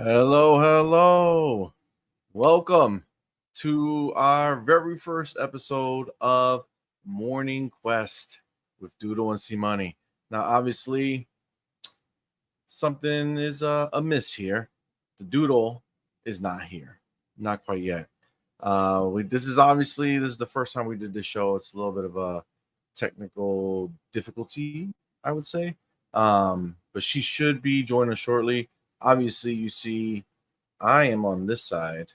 Hello, hello. Welcome to our very first episode of Morning Quest with Doodle and CMoney. Now, obviously, something is amiss here. The Doodle is not here, not quite yet. This is the first time we did this show. It's a little bit of a technical difficulty, I would say. But she should be joining us shortly. Obviously, you see I am on this side,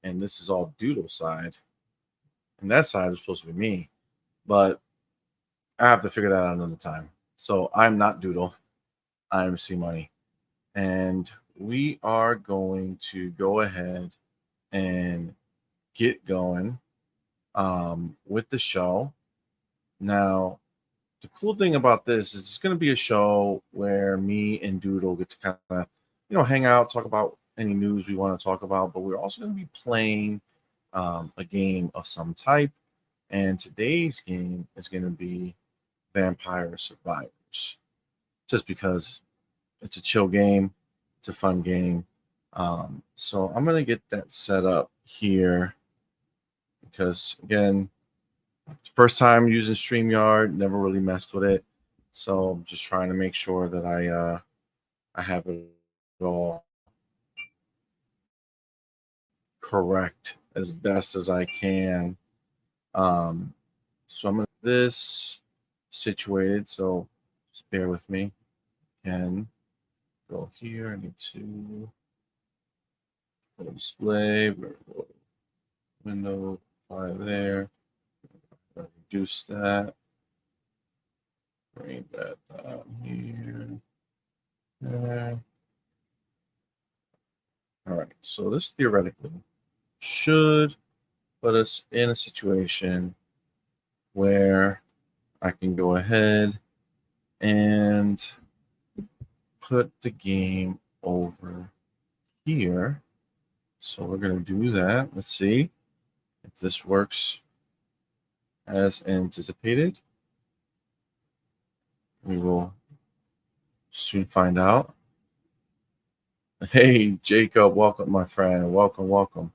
and this is all Doodle side, and that side is supposed to be me, but I have to figure that out another time. So I'm not Doodle, I'm CMoney, and we are going to go ahead and get going with the show. Now, the cool thing about this is it's going to be a show where me and Doodle get to kind of, hang out, talk about any news we want to talk about, but we're also going to be playing a game of some type. And today's game is going to be Vampire Survivors, just because it's a chill game, it's a fun game. So I'm going to get that set up here because, again, first time using StreamYard, never really messed with it. So I'm just trying to make sure that I have it all correct as best as I can. So I'm going to this situated. So just bear with me. And go here. I need to go display, window, apply there. Reduce that. Bring that down here. There. All right. So this theoretically should put us in a situation where I can go ahead and put the game over here. So we're going to do that. Let's see if this works as anticipated. We will soon find out. Hey, Jacob, welcome, my friend. Welcome.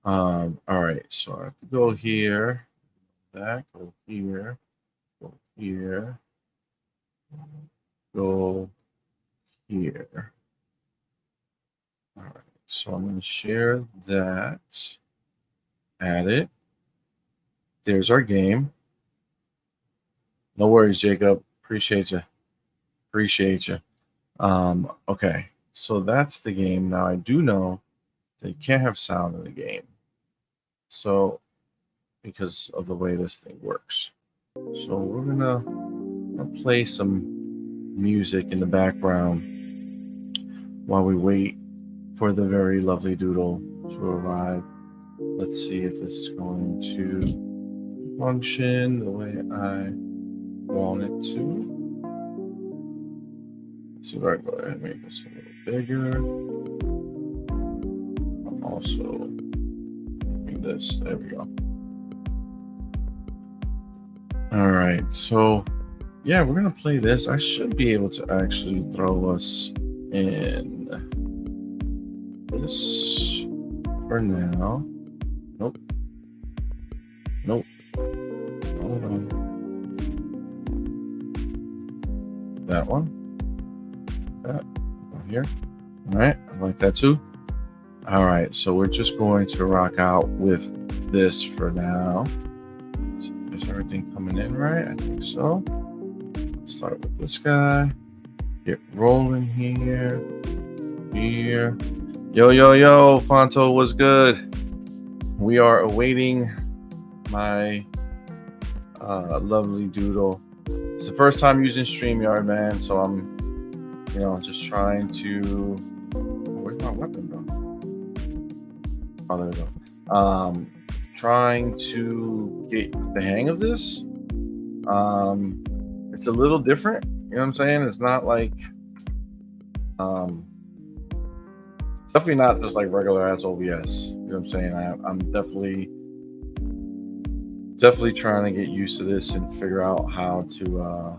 All right, so I have to go here, back, go here, go here, go here. All right, so I'm going to share that, add it. There's our game. No worries, Jacob. Appreciate you. Okay, so that's the game. Now I do know that you can't have sound in the game. So, because of the way this thing works. So we're gonna play some music in the background while we wait for the very lovely Doodle to arrive. Let's see if this is going to function the way I want it to. So I go ahead and make this a little bigger. I'm also making this. There we go. All right, so yeah, we're gonna play this. I should be able to actually throw us in this for now. Nope. Hold on. That one. That one here. All right, I like that too. All right, so we're just going to rock out with this for now. Is everything coming in right? I think so. Start with this guy. Get rolling here. Yo, Fonto was good. We are awaiting my lovely Doodle. It's the first time using StreamYard, man, so I'm just trying to. Where's my weapon though? Oh, there we go. Trying to get the hang of this. It's a little different. You know what I'm saying? It's not like it's definitely not just like regular ass OBS. You know what I'm saying? I'm definitely trying to get used to this and figure out how to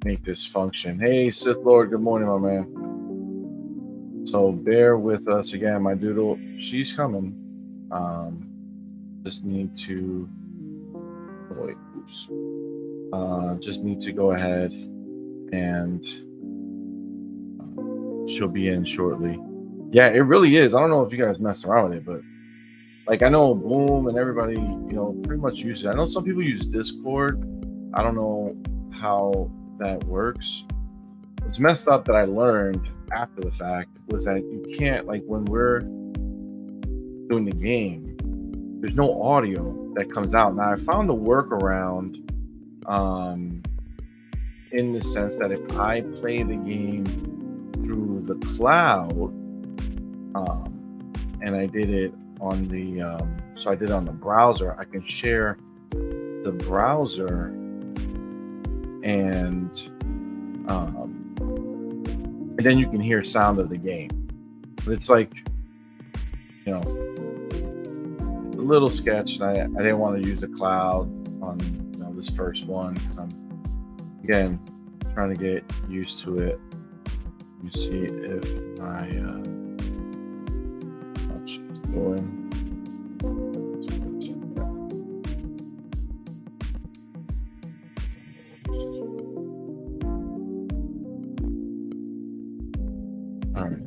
make this function. Hey, Sith Lord, good morning, my man. So bear with us again. My Doodle, she's coming. Just need to wait. Oops. Just need to go ahead and she'll be in shortly. Yeah, it really is. I don't know if you guys messed around with it, but like I know Boom and everybody, pretty much uses it. I know some people use Discord. I don't know how that works. What's messed up that I learned after the fact was that you can't, like when we're doing the game, there's no audio that comes out. Now I found a workaround in the sense that if I play the game through the cloud, and I did it on the so I did it on the browser, I can share the browser and then you can hear sound of the game. But it's like, a little sketch, and I didn't want to use the cloud on this first one because I'm again trying to get used to it. Let me see if how she's doing. All right.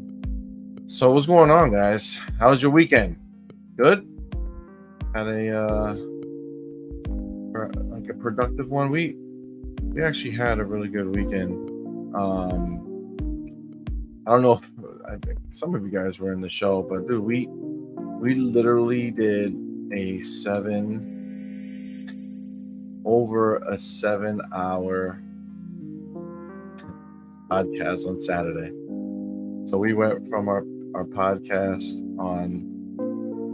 So what's going on, guys? How was your weekend? Good? Had a productive one. We actually had a really good weekend. I don't know if some of you guys were in the show, but dude, we literally did over a 7-hour podcast on Saturday. So we went from our podcast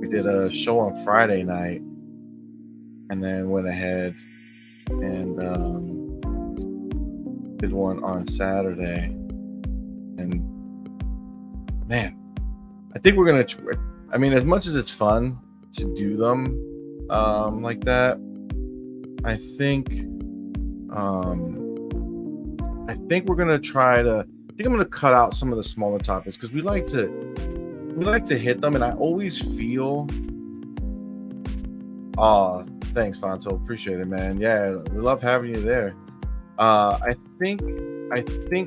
we did a show on Friday night and then went ahead and did one on Saturday. And man, I think we're gonna. As much as it's fun to do them like that, I think we're gonna try to. I think I'm gonna cut out some of the smaller topics because we like to hit them, and I always feel. Oh, thanks, Fonto. Appreciate it, man. Yeah, we love having you there. I think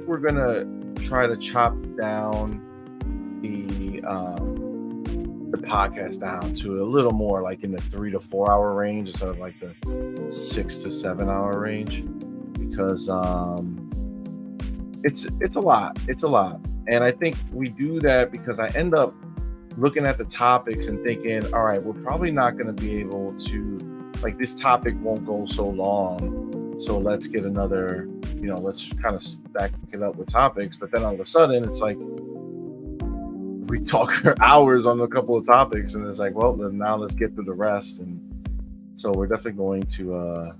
we're gonna try to chop down the podcast down to a little more like in the 3 to 4 hour range instead of like the 6 to 7 hour range, because it's a lot. And I think we do that because I end up looking at the topics and thinking, all right, we're probably not going to be able to, like, this topic won't go so long, so let's get another, let's kind of stack it up with topics. But then all of a sudden it's like we talk for hours on a couple of topics, and it's like, well, then now let's get through the rest. And so we're definitely going to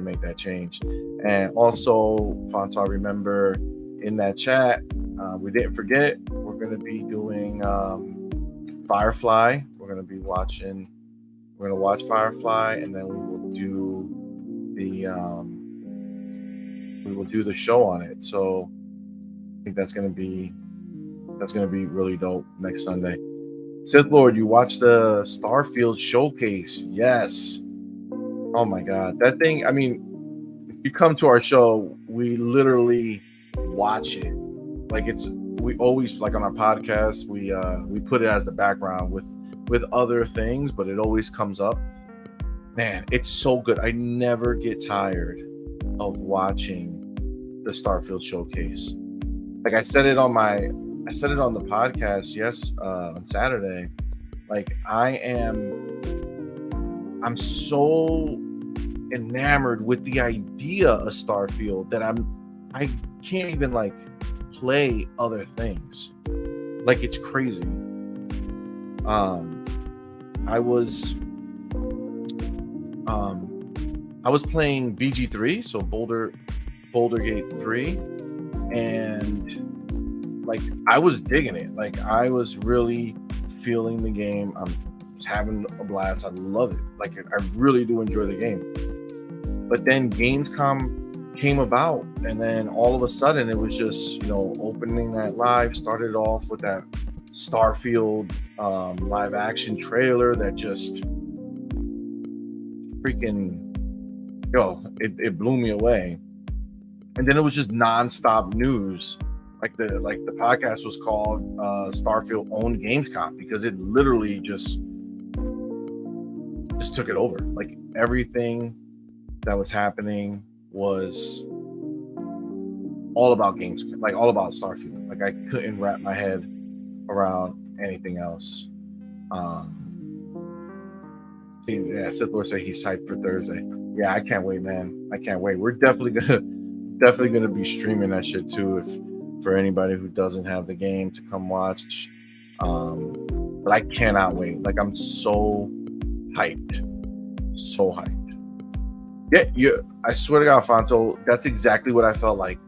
make that change. And also, Fonto, I remember in that chat, we didn't forget, we're going to be doing Firefly. We're going to watch Firefly, and then we will do the show on it. So I think that's going to be really dope next Sunday. Sith Lord, you watched the Starfield showcase? Yes. Oh my God, that thing. If you come to our show, we literally watch it. Like, we always, like on our podcast, we put it as the background with other things, but it always comes up. Man, it's so good. I never get tired of watching the Starfield showcase. Like I said it on the podcast on Saturday. Like, I'm so enamored with the idea of Starfield that I can't even like play other things. Like, it's crazy. I was playing BG3, so Boulder Gate 3, and like I was digging it. Like, I was really feeling the game. I'm just having a blast. I love it. Like, I really do enjoy the game. But then Gamescom came about, and then all of a sudden it was just, opening that live started off with that Starfield live action trailer that just freaking it blew me away. And then it was just nonstop news. Like the podcast was called Starfield Owned Gamescom, because it literally just took it over. Like everything that was happening was all about games, like all about Starfield. Like I couldn't wrap my head around anything else. Sith Lord say he's hyped for Thursday. Yeah, I can't wait, man. I can't wait. We're definitely gonna be streaming that shit too, if for anybody who doesn't have the game to come watch. But I cannot wait. Like I'm so hyped. So hyped. Yeah, I swear to God, Fonto, that's exactly what I felt like.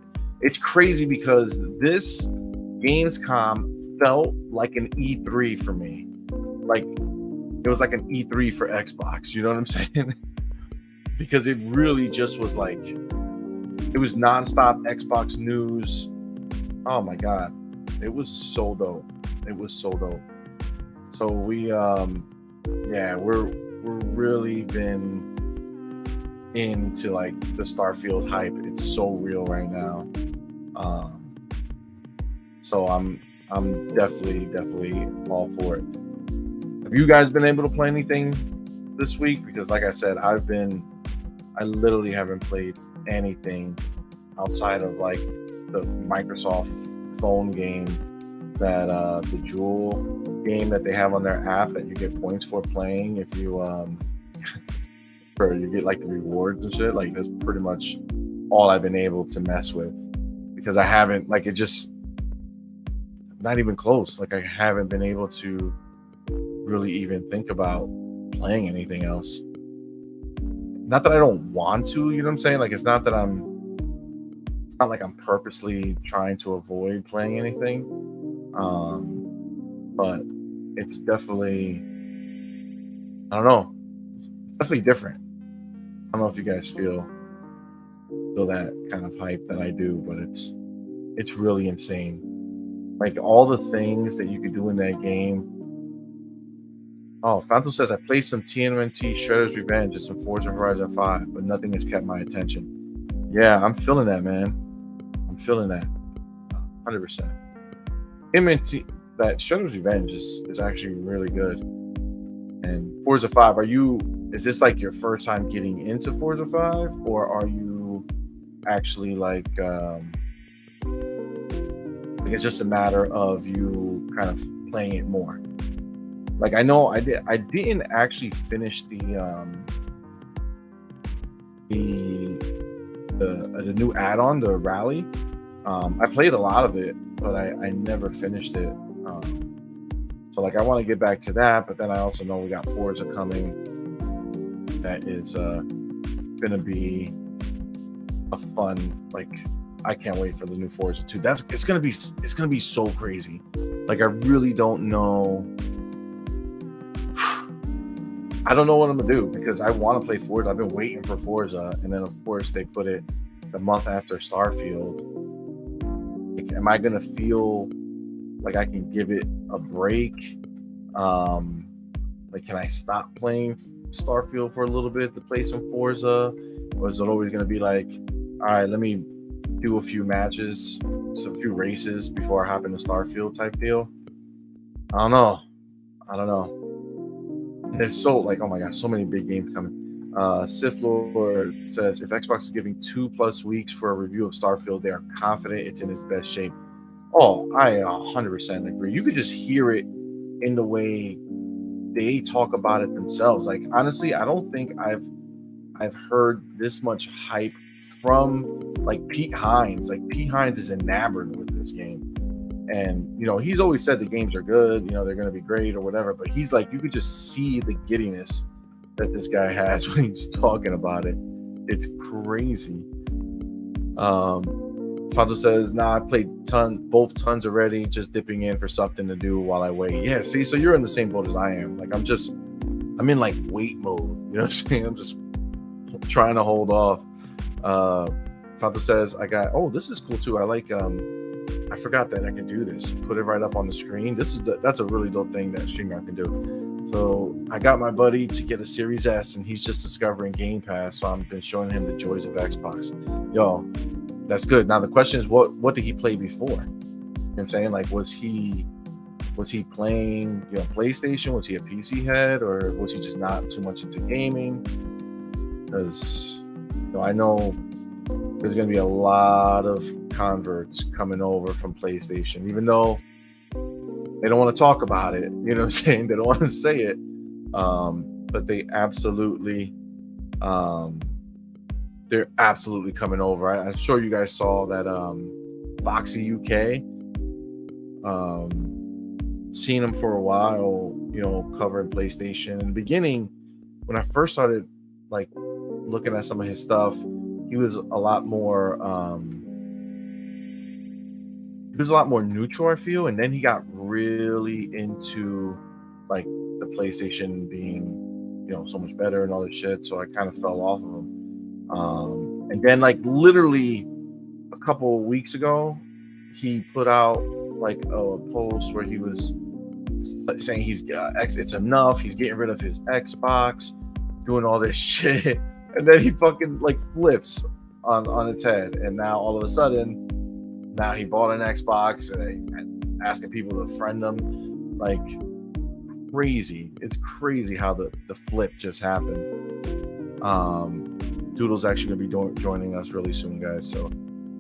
It's crazy because this Gamescom felt like an E3 for me. Like it was like an E3 for Xbox, you know what I'm saying? Because it really just was like, it was nonstop Xbox news. Oh my God. It was so dope. It was so dope. So we're really been into like the Starfield hype. It's so real right now. So I'm definitely all for it. Have you guys been able to play anything this week? Because like I said, I literally haven't played anything outside of like the Microsoft phone game, that the Jewel game that they have on their app that you get points for playing if you you get like the rewards and shit. Like that's pretty much all I've been able to mess with, because I haven't, like, it just not even close. Like I haven't been able to really even think about playing anything else. Not that I don't want to, you know what I'm saying? Like it's not like I'm purposely trying to avoid playing anything. But it's definitely, I don't know, it's definitely different. I don't know if you guys feel that kind of hype that I do, but it's really insane. Like all the things that you could do in that game. Oh, Phantom says I played some TMNT Shredder's Revenge and some Forza Horizon 5, but nothing has kept my attention. Yeah, I'm feeling that, man. I'm feeling that 100%. TMNT, that Shredder's Revenge is actually really good. And Forza 5, is this like your first time getting into Forza 5, or are you actually like it's just a matter of you kind of playing it more? Like I know I didn't actually finish the new add-on, the Rally. I played a lot of it, but I never finished it. So like I want to get back to that, but then I also know we got Forza coming. That is gonna be a fun, like, I can't wait for the new Forza 2. It's gonna be so crazy. Like I really don't know. I don't know what I'm gonna do, because I want to play Forza. I've been waiting for Forza, and then of course they put it the month after Starfield. Like, am I gonna feel like I can give it a break? Like, can I stop playing Starfield for a little bit to play some Forza, or is it always gonna be like, all right, let me do a few matches, a few races before I hop into Starfield type deal? I don't know. There's so, like, oh my god, so many big games coming. Sith Lord says, if Xbox is giving 2+ weeks for a review of Starfield, they are confident it's in its best shape. Oh, I 100% agree. You could just hear it in the way they talk about it themselves. Like, honestly, I don't think I've heard this much hype from like Pete Hines. Like Pete Hines is enamored with this game. And, he's always said the games are good, they're going to be great or whatever. But he's like, you could just see the giddiness that this guy has when he's talking about it. It's crazy. Fonzo says, nah, I played both tons already, just dipping in for something to do while I wait. Yeah, see, so you're in the same boat as I am. Like, I'm in like wait mode. You know what I'm saying? I'm just trying to hold off. Fonto says, I got, oh, this is cool too. I like, I forgot that I can do this. Put it right up on the screen. That's a really dope thing that StreamYard can do. So I got my buddy to get a Series S, and he's just discovering Game Pass. So I've been showing him the joys of Xbox. Yo, that's good. Now the question is, what did he play before? You know what I'm saying? Like, was he playing, PlayStation? Was he a PC head, or was he just not too much into gaming? Because I know there's going to be a lot of converts coming over from PlayStation, even though they don't want to talk about it. You know what I'm saying? They don't want to say it. But they absolutely, they're absolutely coming over. I'm sure you guys saw that Foxy UK, seen him for a while, covering PlayStation. In the beginning, when I first started like looking at some of his stuff, he was a lot more neutral, I feel, and then he got really into like the PlayStation being so much better and all this shit, so I kind of fell off of him. And then like literally a couple of weeks ago, he put out like a post where he was saying it's enough, he's getting rid of his Xbox, doing all this shit, and then he fucking like flips on its head, and now all of a sudden, now he bought an Xbox and asking people to friend him. Like, crazy. It's crazy how the flip just happened. Doodle's actually gonna be joining us really soon, guys, so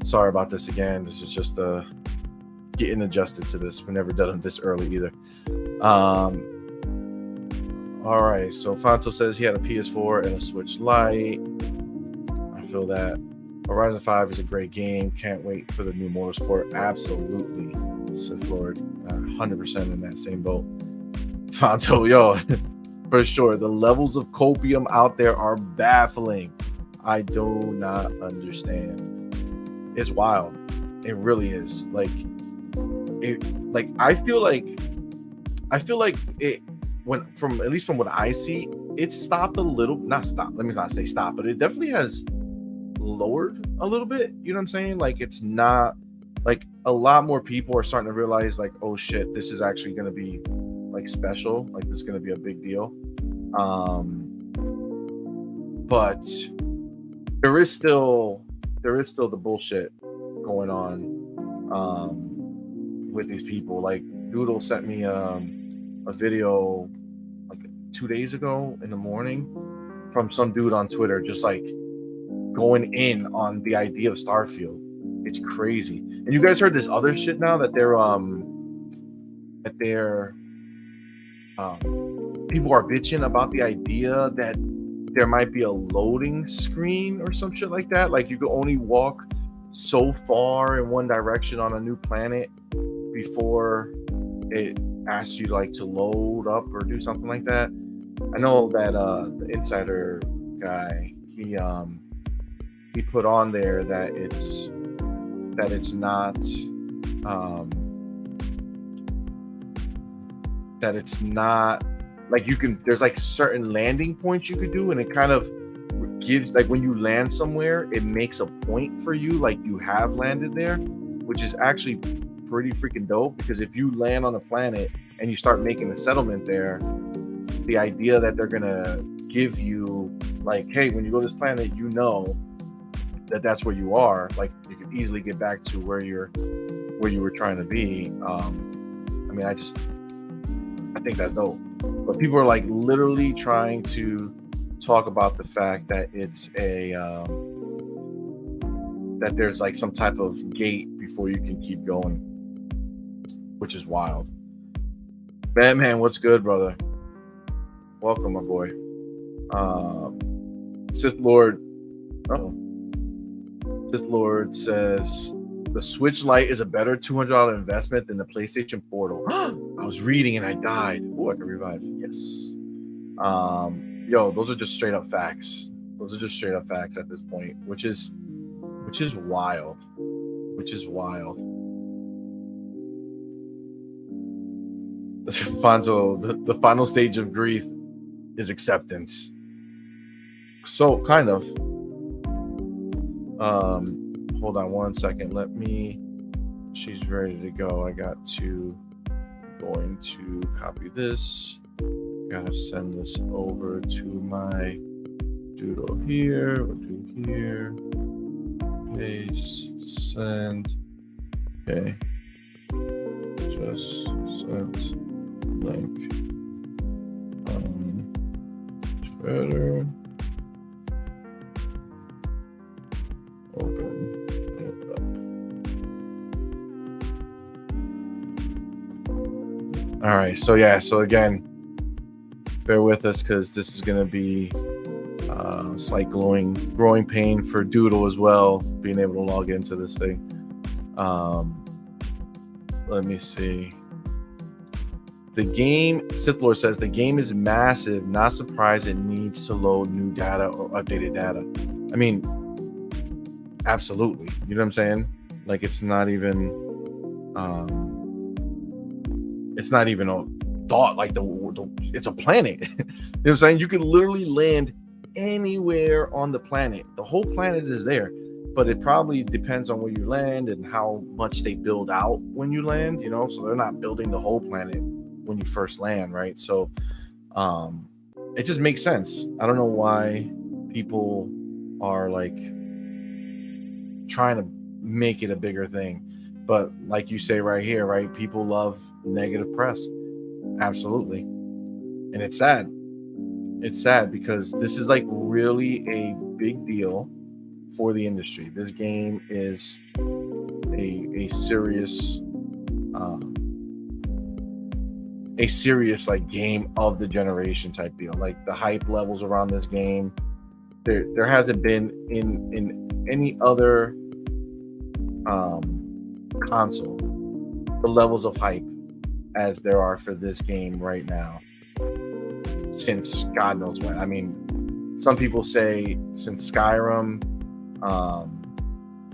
sorry about this again. This is just getting adjusted to this. We've never done it this early either. All right, so Fonto says he had a PS4 and a Switch Lite. I feel that. Horizon 5 is a great game. Can't wait for the new Motorsport. Absolutely, Sith Lord. 100% in that same boat. Fonto, yo, for sure. The levels of copium out there are baffling. I do not understand. It's wild. It really is. I feel like it, from at least from what I see, it stopped a little. Not stopped. Let me not say stop, but it definitely has lowered a little bit. You know what I'm saying? Like, it's not like a lot more people are starting to realize like, oh shit, this is actually going to be like special. Like, this is going to be a big deal. But there is still the bullshit going on with these people. Like, Doodle sent me a video like 2 days ago in the morning from some dude on Twitter, just like going in on the idea of Starfield. It's crazy. And you guys heard this other shit now that people are bitching about the idea that there might be a loading screen or some shit like that. Like, you could only walk so far in one direction on a new planet before it asks you like to load up or do something like that. I know that the insider guy, he put on there that it's not like, you can, there's like certain landing points you could do, and it kind of gives, like, when you land somewhere, it makes a point for you, like you have landed there, which is actually pretty freaking dope. Because if you land on a planet and you start making a settlement there, the idea that they're gonna give you like, hey, when you go to this planet, that's where you are, like, you can easily get back to where you were trying to be. I mean, I think that's dope. But people are like literally trying to talk about the fact that it's that there's like some type of gate before you can keep going, which is wild. Batman, what's good, brother? Welcome, my boy. Sith Lord says the Switch Lite is a better $200 investment than the PlayStation Portal. I was reading and I died. Oh, I can revive. Yes. Yo, those are just straight up facts. Those are just straight up facts at this point, which is wild. Fonzo, the final stage of grief is acceptance. So kind of. hold on one second. She's ready to go. Going to copy this. Gotta send this over to my Doodle here. We'll do here. Paste, send. Okay. Just sent link on Twitter. Open it up. All right. So again, bear with us because this is going to be slight growing pain for Doodle as well, being able to log into this thing. Let me see. The game, Sith Lord says, the game is massive. Not surprised it needs to load new data or updated data. I mean, absolutely. You know what I'm saying? Like it's not even a thought. Like it's a planet. You know what I'm saying? You can literally land anywhere on the planet. The whole planet is there, but it probably depends on where you land and how much they build out when you land, you know, so they're not building the whole planet when you first land, right? So it just makes sense. I don't know why people are like trying to make it a bigger thing, but like you say right here, right, people love negative press. Absolutely. And it's sad. It's sad because this is like really a big deal for the industry. This game is a serious like game of the generation type deal. Like the hype levels around this game, there hasn't been in any other console the levels of hype as there are for this game right now since God knows when. I mean, some people say since Skyrim,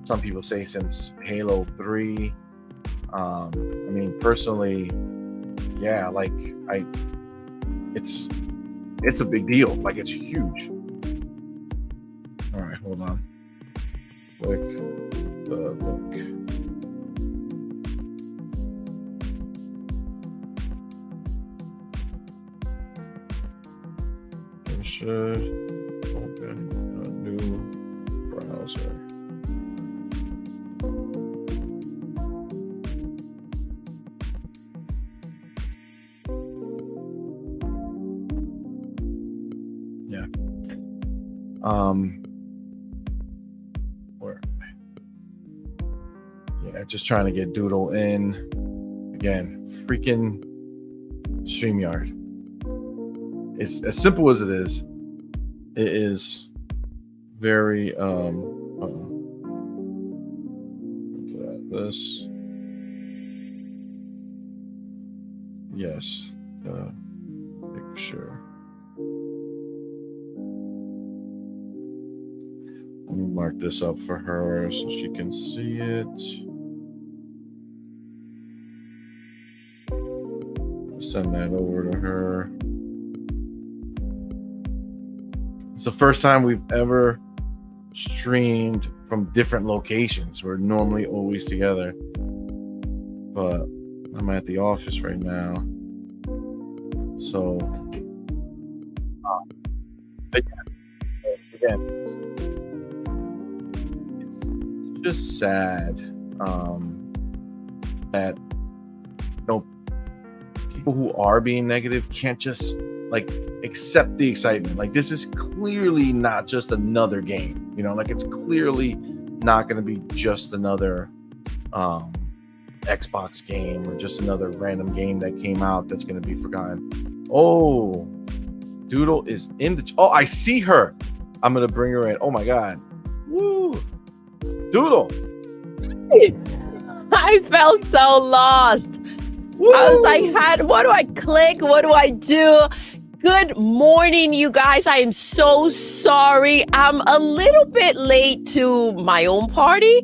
some people say since Halo 3. I mean, personally, yeah, like it's a big deal. Like it's huge. All right, hold on. Click the link. Should open a new browser. Yeah. Where? Yeah, just trying to get Doodle in. Again, freaking StreamYard. It's as simple as it is. It is very look at this. Yes, the picture. Let me mark this up for her so she can see it. Send that over to her. It's the first time we've ever streamed from different locations. We're normally always together, but I'm at the office right now. So, again, it's just sad that people who are being negative can't just like accept the excitement. Like this is clearly not just another game, you know, like it's clearly not going to be just another Xbox game or just another random game that came out that's going to be forgotten. Oh, Doodle is in the I see her. I'm going to bring her in. Oh my god. Woo. Doodle. I felt so lost. Woo. I was like, what do I click? What do I do? Good morning, you guys. I am so sorry. I'm a little bit late to my own party.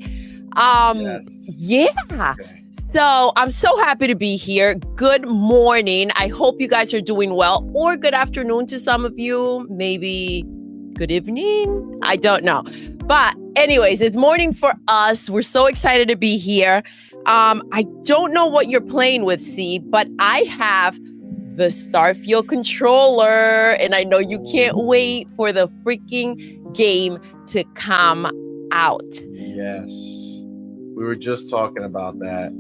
Yes. Yeah. Okay. So I'm so happy to be here. Good morning. I hope you guys are doing well, or good afternoon to some of you. Maybe good evening. I don't know. But Anyways, it's morning for us. We're so excited to be here. I don't know what you're playing with, C, but I have the Starfield controller, and I know you can't wait for the freaking game to come out. Yes. We were just talking about that.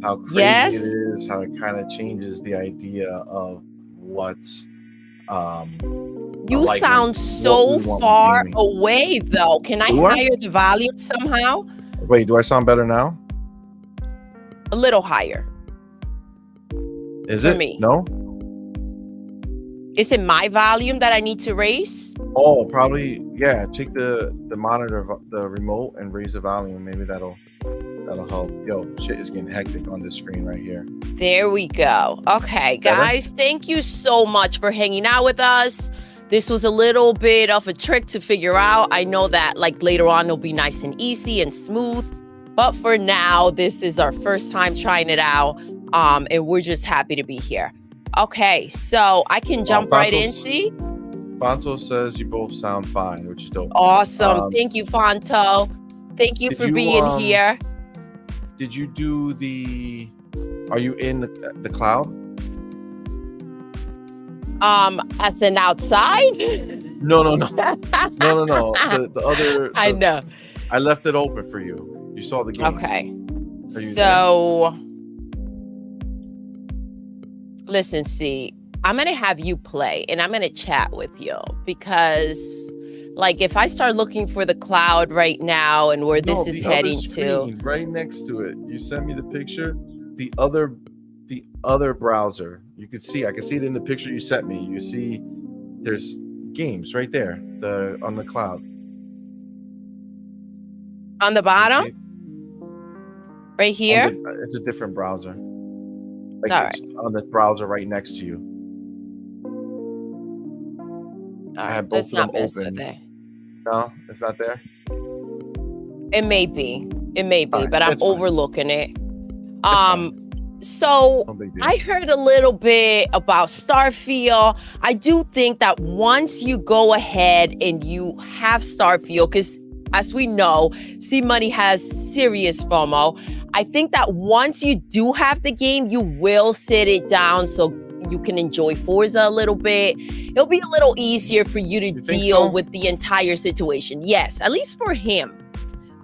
How crazy Yes? it is, how it kind of changes the idea of what You like sound what so we want with far gaming. away, though. Can I Do I? higher the volume somehow? Wait, do I sound better now? A little higher. Is For it? me. No? Is it my volume that I need to raise? Oh, probably. Yeah, take the monitor, the remote, and raise the volume. Maybe that'll help. Yo, shit is getting hectic on this screen right here. There we go. Okay, Better? guys, thank you so much for hanging out with us. This was a little bit of a trick to figure out. I know that like later on it'll be nice and easy and smooth, but for now, this is our first time trying it out, and we're just happy to be here. Okay, so I can jump right in, see? Fonto says you both sound fine, which is dope. Awesome. Thank you, Fonto. Thank you for being here. Did you do the? Are you in the cloud? As an outside? No. The other. I know. I left it open for you. You saw the game. Okay. So there? Listen, see, I'm going to have you play and I'm going to chat with you because like if I start looking for the cloud right now and where this is heading to. Right next to it. You sent me the picture. The other browser. You could see, I can see it in the picture you sent me. You see there's games right there, on the cloud. On the bottom? Right here? It's a different browser. Like all it's on the browser right next to you. All I have right, both of them open. No, it's not there. It may be, right, but I'm fine. Overlooking it. So I heard a little bit about Starfield. I do think that once you go ahead and you have Starfield, because as we know, CMoney has serious FOMO. I think that once you do have the game, you will sit it down so you can enjoy Forza a little bit. It'll be a little easier for you to deal with the entire situation. Yes, at least for him.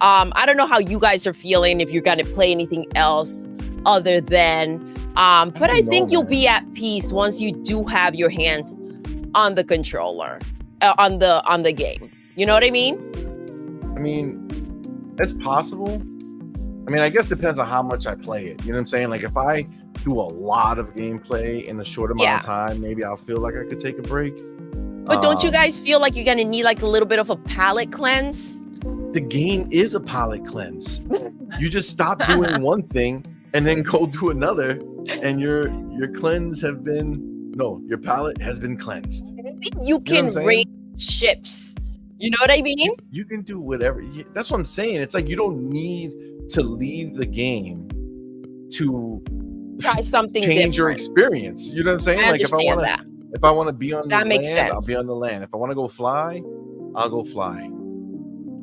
I don't know how you guys are feeling, if you're going to play anything else other than, but I think you'll be at peace once you do have your hands on the controller, on the game. You know what I mean? I mean, it's possible. I mean, I guess it depends on how much I play it. You know what I'm saying? Like if I do a lot of gameplay in a short amount of time, maybe I'll feel like I could take a break. But don't you guys feel like you're going to need like a little bit of a palate cleanse? The game is a palate cleanse. You just stop doing one thing and then go do another, and your cleanse have been your palate has been cleansed. You can rate ships. You know what I mean? You can do whatever. That's what I'm saying. It's like you don't need to leave the game to try something change different. Your experience. You know what I'm saying? Like if I want to be on that the makes land, sense. I'll be on the land. If I want to go fly, I'll go fly.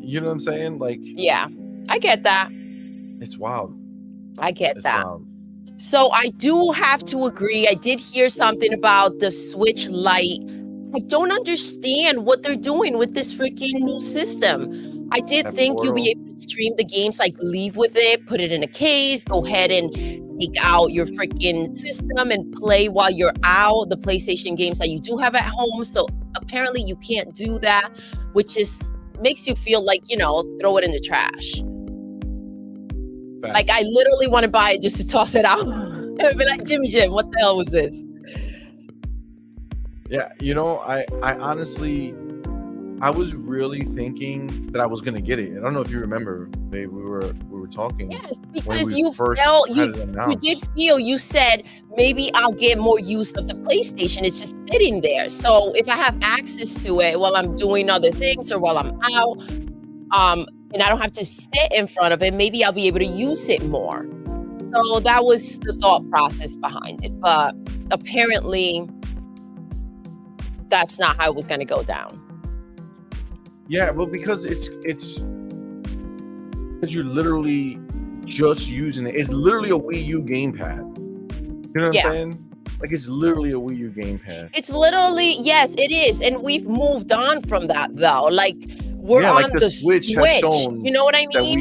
You know what I'm saying? Like, yeah, I get that. It's wild. I get that. Wild. So I do have to agree. I did hear something about the Switch Lite. I don't understand what they're doing with this freaking new system. I did think you'll be able to stream the games, like leave with it, put it in a case, go ahead and take out your freaking system and play while you're out the PlayStation games that you do have at home. So apparently you can't do that, which makes you feel like, throw it in the trash. Like I literally want to buy it just to toss it out. I'd be like, Jim, what the hell was this? Yeah, I honestly, I was really thinking that I was gonna get it. I don't know if you remember, babe. We were talking. Yes, because you did feel. You said maybe I'll get more use of the PlayStation. It's just sitting there. So if I have access to it while I'm doing other things or while I'm out, and I don't have to sit in front of it, maybe I'll be able to use it more. So that was the thought process behind it. But apparently, that's not how it was going to go down. Yeah, well, because you're literally just using it. It's literally a Wii U gamepad. You know what I'm saying? Like, it's literally a Wii U gamepad. It's literally, yes, it is. And we've moved on from that, though. Like, we're on like the Switch. has shown You know what I mean?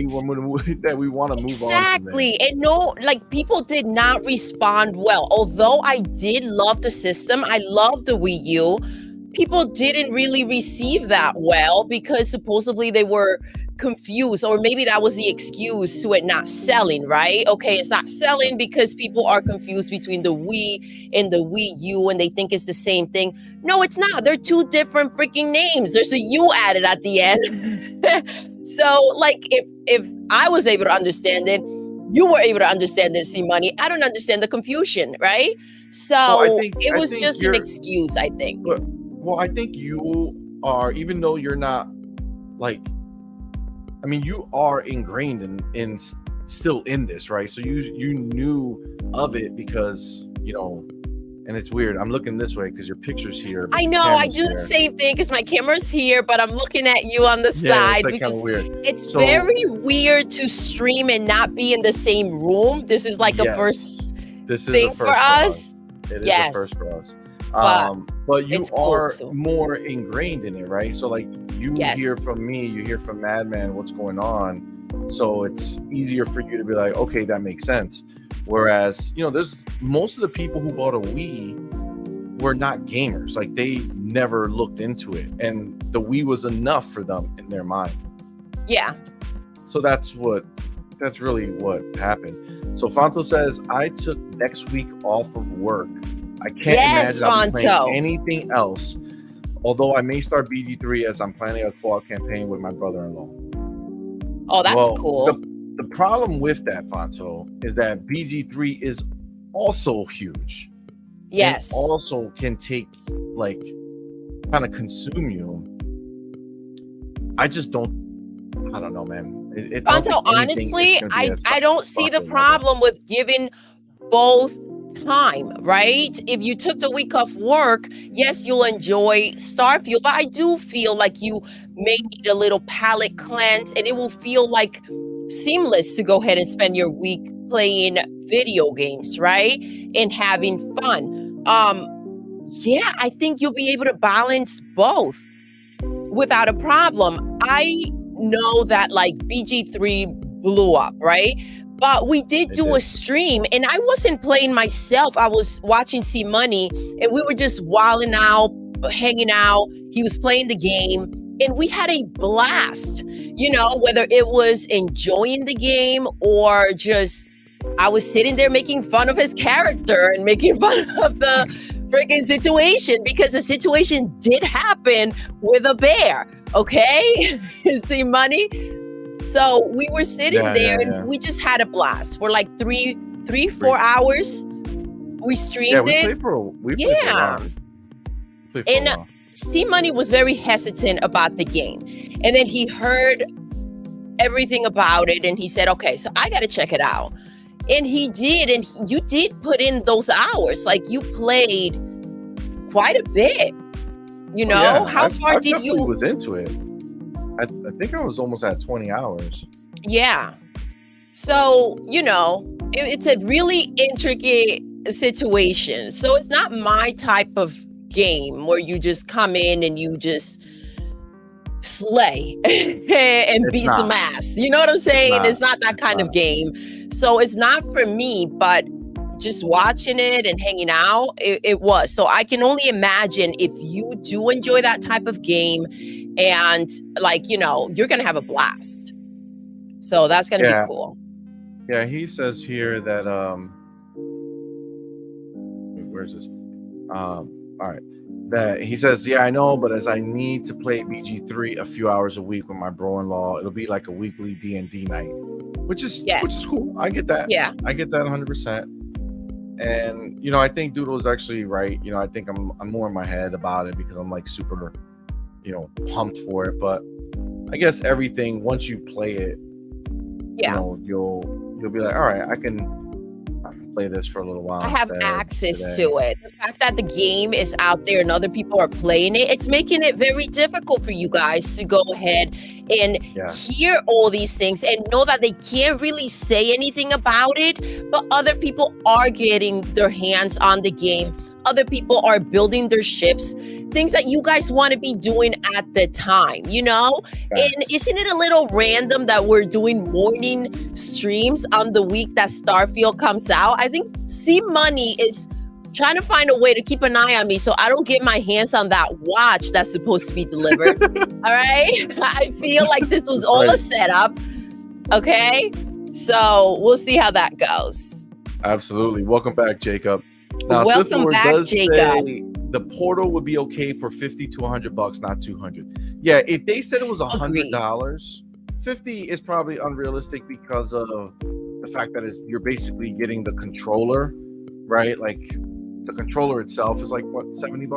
That we want to move exactly. And no, like, people did not respond well. Although I did love the system, I love the Wii U, people didn't really receive that well because supposedly they were confused, or maybe that was the excuse to it not selling, right? Okay, it's not selling because people are confused between the Wii and the Wii U and they think it's the same thing. No, it's not. They're two different freaking names. There's a U added at the end. So, like, if I was able to understand it, you were able to understand it, CMoney. I don't understand the confusion, right? So it was just an excuse, I think. Well, I think you are, even though you're not, like, I mean, you are ingrained in still in this, right? So you knew of it because, you know, and it's weird. I'm looking this way because your picture's here. I know, I do the same thing because my camera's here, but I'm looking at you on the side. It's like kind of weird. It's very weird to stream and not be in the same room. This is like a first thing for us. It is a first for us. But you are more ingrained in it, right? So, like, you hear from me, you hear from Madman what's going on, so it's easier for you to be like, okay, that makes sense. Whereas, you know, there's most of the people who bought a Wii were not gamers. Like, they never looked into it, and the Wii was enough for them in their mind. Yeah. So that's really what happened. So Fanto says, I took next week off of work. I can't imagine I'll be playing anything else, although I may start BG3 as I'm planning a co-op campaign with my brother-in-law. Oh, that's cool. The problem with that, Fanto, is that BG3 is also huge. Yes. And also can take, like, kind of consume you. I don't know, man. Fanto, honestly, I don't see the problem with giving both time, right? If you took the week off work, yes, you'll enjoy Starfield, but I do feel like you may need a little palate cleanse, and it will feel like seamless to go ahead and spend your week playing video games, right? And having fun. Yeah, I think you'll be able to balance both without a problem. I know that, like, BG3 blew up, right? But we did do a stream, and I wasn't playing myself. I was watching CMoney, and we were just wilding out, hanging out. He was playing the game, and we had a blast. You know, whether it was enjoying the game or just I was sitting there making fun of his character and making fun of the freaking situation, because the situation did happen with a bear. Okay, CMoney. So we were sitting there and we just had a blast for like 4 hours. We streamed it. Played for hours. And CMoney was very hesitant about the game. And then he heard everything about it and he said, okay, so I got to check it out. And he did. And you did put in those hours. Like, you played quite a bit. You know, how far did you? I was into it. I think I was almost at 20 hours. Yeah. So, you know, it's a really intricate situation. So it's not my type of game where you just come in and you just slay and beat some ass. You know what I'm saying? It's not that kind of game. So it's not for me, but just watching it and hanging out, it was. So I can only imagine if you do enjoy that type of game and, like, you know, you're going to have a blast. So that's going to be cool. Yeah, he says here that, where's this? All right. That he says, yeah, I know, but as I need to play BG3 a few hours a week with my bro-in-law, it'll be like a weekly D&D night, which is cool. I get that. Yeah. I get that 100%. And, you know, I think Doodle is actually right. You know, I think I'm more in my head about it because I'm like super, you know, pumped for it. But I guess everything, once you play it, you know, you'll be like, all right, I can play this for a little while I have instead access today. to it. The fact that the game is out there and other people are playing it, it's making it very difficult for you guys to go ahead and Yes. hear all these things and know that they can't really say anything about it, but other people are getting their hands on the game. Other people are building their ships, things that you guys want to be doing at the time, you know? And Facts. isn't it a little random that we're doing morning streams on the week that Starfield comes out? I think CMoney is trying to find a way to keep an eye on me so I don't get my hands on that watch that's supposed to be delivered. All right? I feel like this was all a Right. setup. Okay? So we'll see how that goes. Absolutely. Welcome back, Jacob. Now, Welcome Swiftword back, does Jacob. say the portal would be okay for $50 to $100, not 200. Yeah, if they said it was $100, 50 is probably unrealistic because of the fact that you're basically getting the controller, right? Like the controller itself is like what, $70,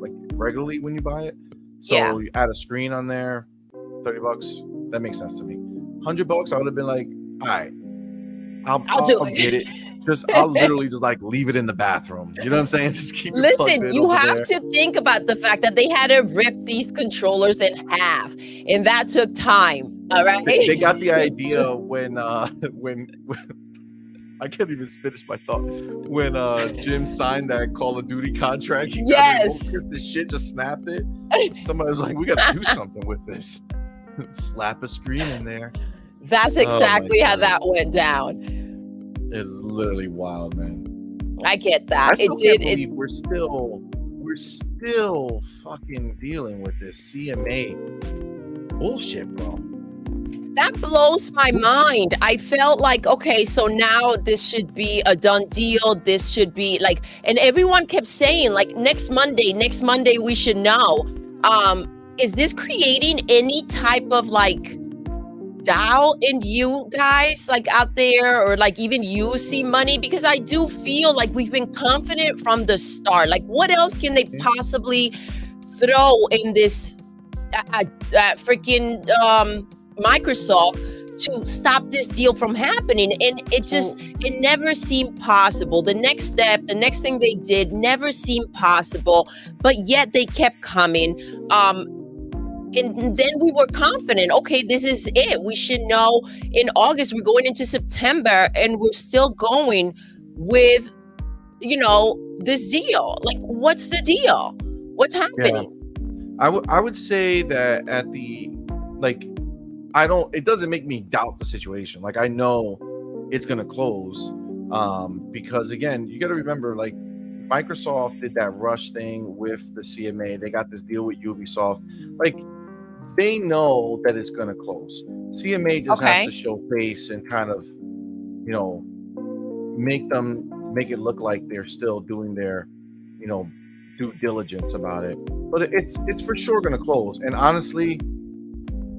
like regularly when you buy it. So Yeah. you add a screen on there, $30. That makes sense to me. $100, I would have been like, all right, I'll do it. get it. I'll literally just like leave it in the bathroom. You know what I'm saying? Just keep it plugged Listen, in you over have there. to think about the fact that they had to rip these controllers in half, and that took time. All right. They got the idea when I can't even finish my thought. When Jim signed that Call of Duty contract, he Yes. this shit just snapped it. Somebody was like, "We got to do something with this." Slap a screen in there. That's exactly how that went down. It's literally wild, man. I get that. I still can't believe we're still fucking dealing with this CMA bullshit, bro. That blows my mind. I felt like, okay, so now this should be a done deal. This should be like, and everyone kept saying like next Monday we should know. Is this creating any type of like doubt in you guys like out there, or like even you CMoney? Because I do feel like we've been confident from the start. Like what else can they possibly throw in this freaking Microsoft to stop this deal from happening? And it never seemed possible. The next step, the next thing they did never seemed possible, but yet they kept coming. And then we were confident, okay, this is it. We should know in August. We're going into September and we're still going with, this deal. Like, what's the deal? What's happening? Yeah. I would say that at the, like, it doesn't make me doubt the situation. Like, I know it's going to close because, again, you got to remember, like, Microsoft did that rush thing with the CMA. They got this deal with Ubisoft. Like, they know that it's going to close. CMA just has to show face and kind of, make it look like they're still doing their, due diligence about it. But it's for sure going to close. And honestly,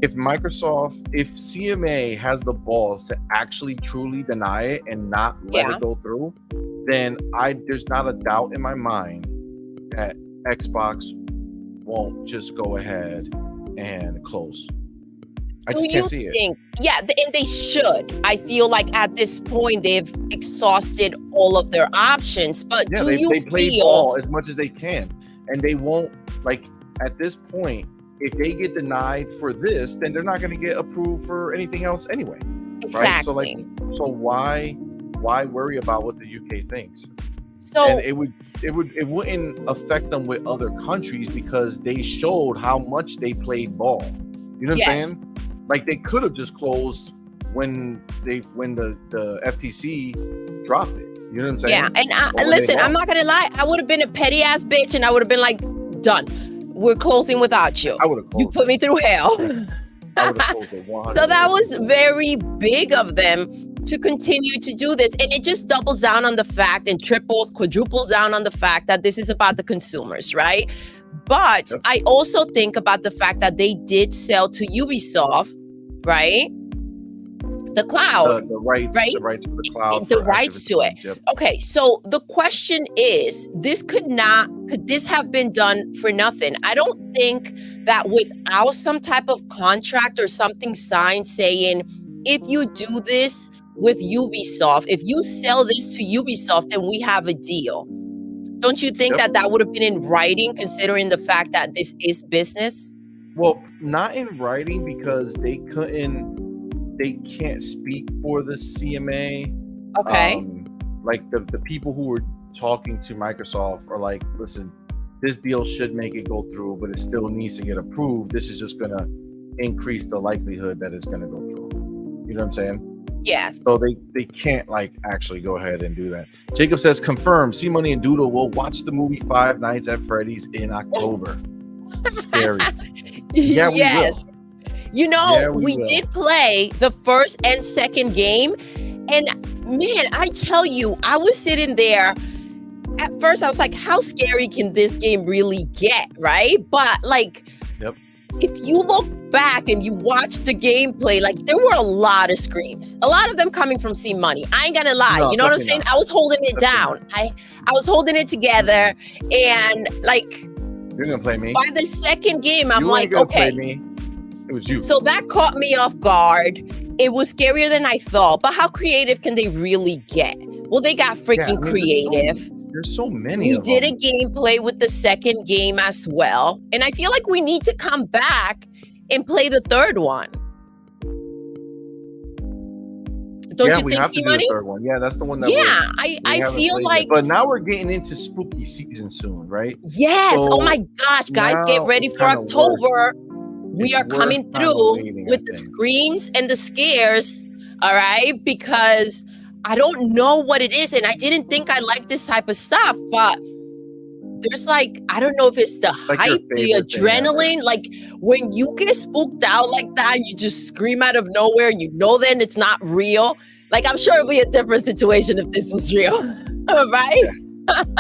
if CMA has the balls to actually truly deny it and not let it go through, then there's not a doubt in my mind that Xbox won't just go ahead and close. I just can't see it. Yeah, and they should. I feel like at this point they've exhausted all of their options. But they play ball as much as they can, and they won't. Like at this point, if they get denied for this, then they're not going to get approved for anything else anyway. Exactly. Right? So why worry about what the UK thinks? So and it wouldn't affect them with other countries because they showed how much they played ball. You know what I'm saying? Like they could have just closed when the FTC dropped it. You know what I'm saying? Yeah, and listen, I'm not gonna lie. I would have been a petty ass bitch, and I would have been like, "Done. We're closing without you. I would have. You put me through hell." I would have closed it 100%. So that was very big of them to continue to do this, and it just doubles down on the fact and quadruples down on the fact that this is about the consumers, right? But I also think about the fact that they did sell to Ubisoft, right? The cloud, the rights, right? The rights for the cloud, the rights to it. Yep. Okay, so the question is, could this have been done for nothing? I don't think that without some type of contract or something signed saying, if you do this, with Ubisoft. If you sell this to Ubisoft, then we have a deal. Don't you think Yep. that would have been in writing, considering the fact that this is business? Well, not in writing because they can't speak for the CMA. Okay. Like the people who were talking to Microsoft are like, listen, this deal should make it go through, but it still needs to get approved. This is just gonna increase the likelihood that it's gonna go through. You know what I'm saying? Yes. So they can't like actually go ahead and do that. Jacob says, confirmed, CMoney and Doodle will watch the movie Five Nights at Freddy's in October. Scary. Yeah, we yes. will. You know, Yeah, we will. did play the first and second game. And man, I tell you, I was sitting there. At first, I was like, how scary can this game really get? Right. But like, Yep. if you look back and you watch the gameplay, like there were a lot of screams, a lot of them coming from CMoney. I ain't gonna lie. No, You know what I'm saying? definitely not. I was holding it Definitely down. I was holding it together. And like, You're gonna play me. by the second game, I'm You like, ain't gonna okay. play me. It was you. So that caught me off guard. It was scarier than I thought. But how creative can they really get? Well, they got freaking creative. There's so many. We of did them. a gameplay with the second game as well. And I feel like we need to come back and play the third one. Don't Yeah, you we think, have to do the C-Money? third one. Yeah, that's the one that Yeah, we I haven't feel played like, yet. But now we're getting into spooky season soon, right? yes. So Oh my gosh, guys, get now ready it's for kinda October. We It's are coming worth kinda through waiting, I with the think. screams and the scares, all right? Because I don't know what it is, and I didn't think I liked this type of stuff, but there's like, I don't know if it's the Like your hype, the favorite thing ever. adrenaline. Like when you get spooked out like that, you just scream out of nowhere, and you know then it's not real. Like I'm sure it'd be a different situation if this was real, right?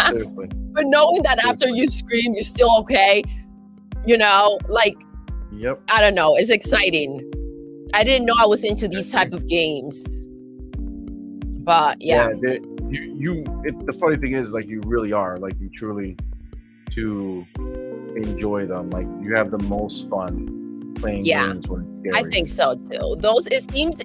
Seriously. But knowing that after you scream, you're still okay, you know, like, Yep. I don't know. It's exciting. I didn't know I was into these type of games. But yeah. The funny thing is, like, you really are, like, you truly do enjoy them. Like, you have the most fun playing games when it's scary. I think so too. It seems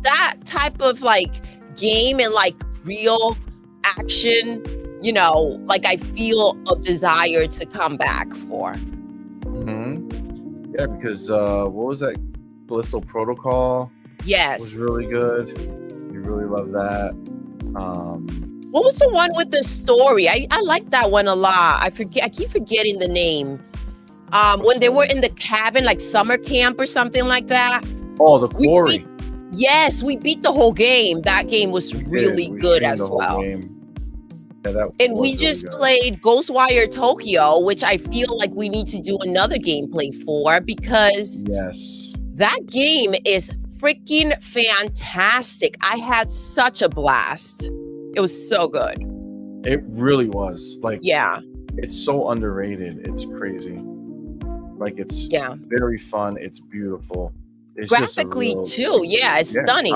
that type of like game and like real action, you know, like I feel a desire to come back for. Yeah, because what was that? Callisto Protocol Yes. was really good. You really love that. What was the one with the story? I like that one a lot. I keep forgetting the name. When they were in the cabin, like summer camp or something like that. Oh, the Quarry. Yes, we beat the whole game. That game was really good as well. Yeah, and we just played Ghostwire Tokyo, which I feel like we need to do another gameplay for because that game is freaking fantastic. I had such a blast. It was so good. It really was. Like, yeah, it's so underrated. It's crazy. Like, it's very fun. It's beautiful. It's graphically too. Yeah, it's stunning.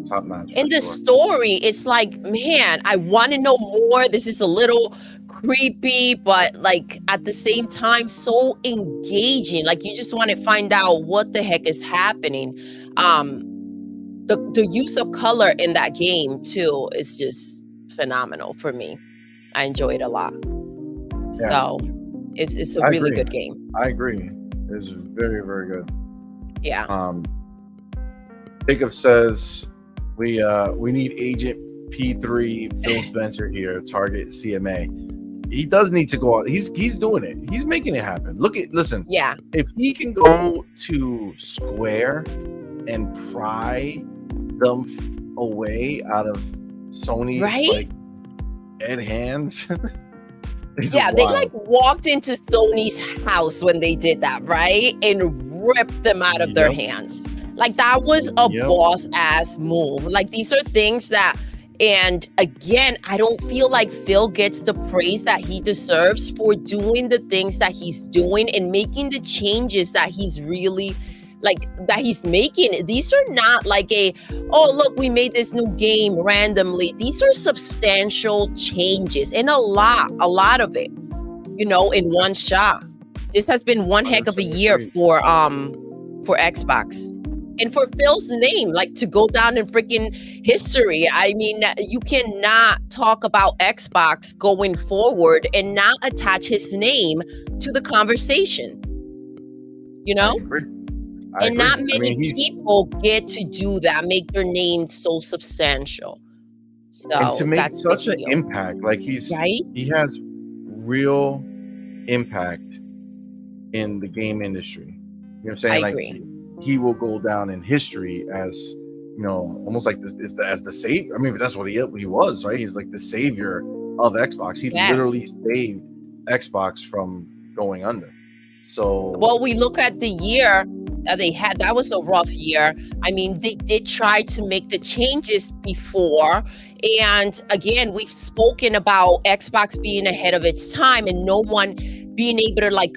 Top notch. In the story, it's like, man, I want to know more. This is a little creepy, but like at the same time, so engaging. Like you just want to find out what the heck is happening. The use of color in that game too is just phenomenal for me. I enjoy it a lot. Yeah. So it's a really good game. I agree. It's very, very good. Yeah. Jacob says we need Agent P3 Phil Spencer here, target CMA. He does need to go out. He's doing it. He's making it happen. Listen. Yeah. If he can go to Square and pry them away out of Sony's like dead hands. Yeah, they like walked into Sony's house when they did that, right? And ripped them out of their hands. Like that was a boss ass move. Like these are things that, and again, I don't feel like Phil gets the praise that he deserves for doing the things that he's doing and making the changes that he's really like that he's making. These are not like oh look, we made this new game randomly. These are substantial changes and a lot of it, you know, in one shot. This has been one heck of a year for Xbox. And for Phil's name, like, to go down in freaking history. I mean, you cannot talk about Xbox going forward and not attach his name to the conversation. You I know? agree. And not I many mean, people get to do that, make their name so substantial. and to So make that's a big such an deal, impact, like right? he has real impact in the game industry. You know what I'm saying? I Like agree. he will go down in history as, you know, almost like as the savior. I mean, that's what he was, right? He's like the savior of Xbox. He Yes. literally saved Xbox from going under. So Well, we look at the year that they had. That was a rough year. I mean, they did try to make the changes before. And again, we've spoken about Xbox being ahead of its time and no one being able to like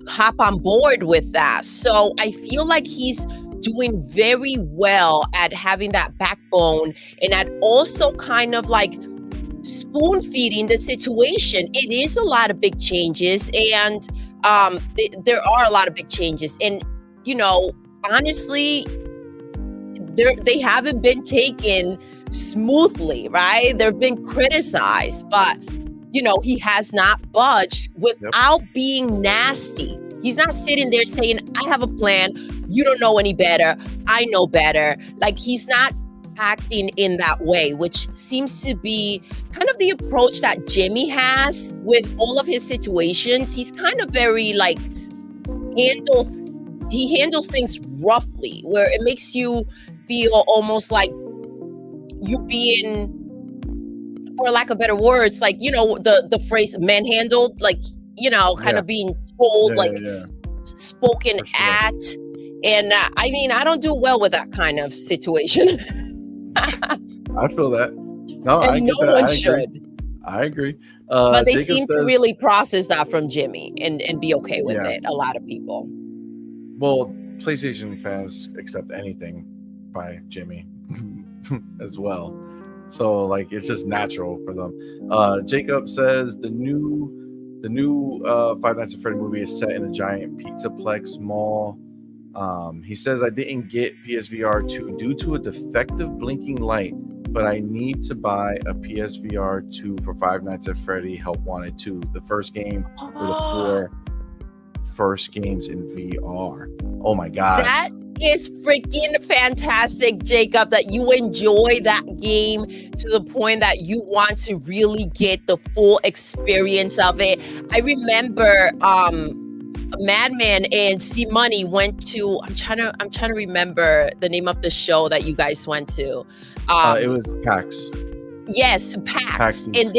hop on board with that. So I feel like he's doing very well at having that backbone and at also kind of like spoon feeding the situation. It is a lot of big changes, and there are a lot of big changes. And, you know, honestly, they haven't been taken smoothly, right? They've been criticized, but, you know, he has not budged without being nasty. He's not sitting there saying, I have a plan. You don't know any better. I know better. Like, he's not acting in that way, which seems to be kind of the approach that Jimmy has with all of his situations. He's kind of very like he handles things roughly, where it makes you feel almost like you being, for lack of better words, like, you know, the phrase manhandled, like, you know, kind of being told, spoken at. And I mean, I don't do well with that kind of situation. I feel that. No, and I no get that. one I should. agree. I agree. But they Jacob seem to says- really process that from Jimmy and be okay with it. A lot of people. Well, PlayStation fans accept anything by Jimmy as well. So like it's just natural for them. Jacob says the new Five Nights at Freddy movie is set in a giant Pizzaplex mall. He says, I didn't get PSVR 2 due to a defective blinking light, but I need to buy a PSVR 2 for Five Nights at Freddy Help Wanted 2, the first game or the 4 first games in VR. Oh my God. That is freaking fantastic, Jacob, that you enjoy that game to the point that you want to really get the full experience of it. I remember Madman and CMoney went to, I'm trying to remember the name of the show that you guys went to. It was PAX. Yes, PAX. And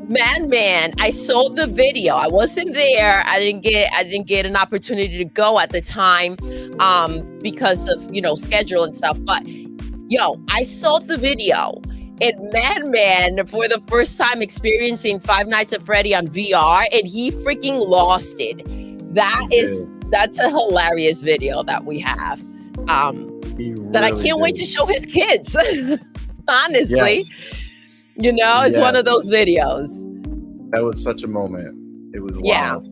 Madman, I saw the video. I wasn't there. I didn't get an opportunity to go at the time because of, you know, schedule and stuff. But I saw the video. And Madman, for the first time experiencing Five Nights at Freddy on VR, and he freaking lost it. That's a hilarious video that we have. That I can't wait to show his kids. Honestly, you know, it's one of those videos. That was such a moment. It was wild.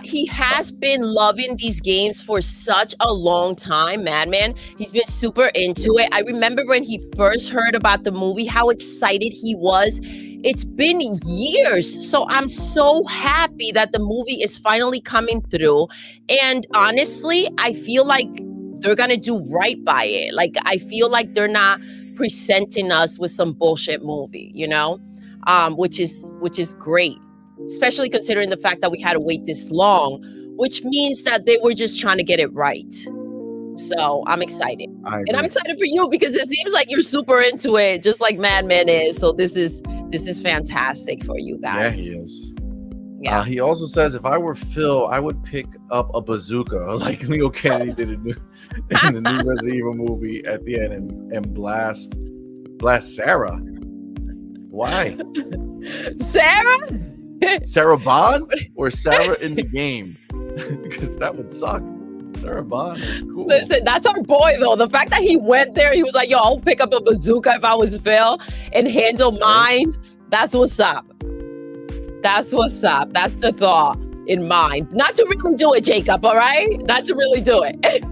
He has been loving these games for such a long time, Madman. He's been super into it. I remember when he first heard about the movie, how excited he was. It's been years. So I'm so happy that the movie is finally coming through. And honestly, I feel like they're going to do right by it. Like, I feel like they're not presenting us with some bullshit movie, you know, which is great. Especially considering the fact that we had to wait this long, which means that they were just trying to get it right. So I'm excited. And I'm excited for you because it seems like you're super into it, just like Madman is. So this is fantastic for you guys. Yeah, he is. Yeah. He also says, if I were Phil, I would pick up a bazooka like Leo Kennedy did in the new Resident Evil movie at the end and blast Sarah. Why? Sarah? Sarah Bond or Sarah in the game? Because that would suck. Sarah Bond is cool. Listen, that's our boy though. The fact that he went there, he was like, yo, I'll pick up a bazooka if I was Phil and handle mine. That's what's up. That's what's up. That's the thought in mind. Not to really do it, Jacob, all right? Not to really do it.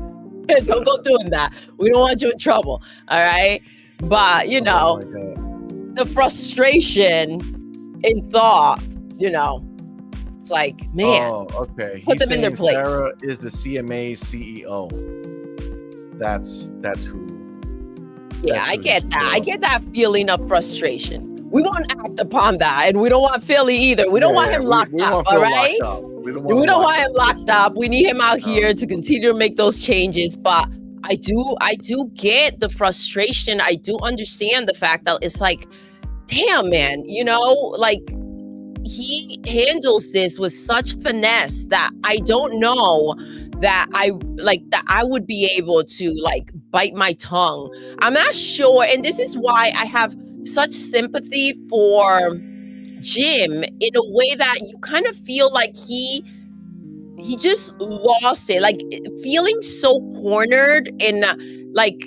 Don't go doing that. We don't want you in trouble. All right. But, Oh my God. the frustration in thought, it's like, man, Oh, okay. put He's them in their saying place. Sarah is the CMA CEO. That's who. Yeah, That's I who get this that. I girl- get that feeling of frustration. We won't act upon that, and we don't want Philly either. We don't want him locked we up, want all Phil right? locked up. We don't We don't want him for locked sure. up. We need him out here to continue to make those changes. But I do get the frustration. I do understand the fact that it's like, damn, man, like he handles this with such finesse that I don't know that I would be able to like bite my tongue. I'm not sure, and this is why I have such sympathy for Jim in a way that you kind of feel like he just lost it, like feeling so cornered and like,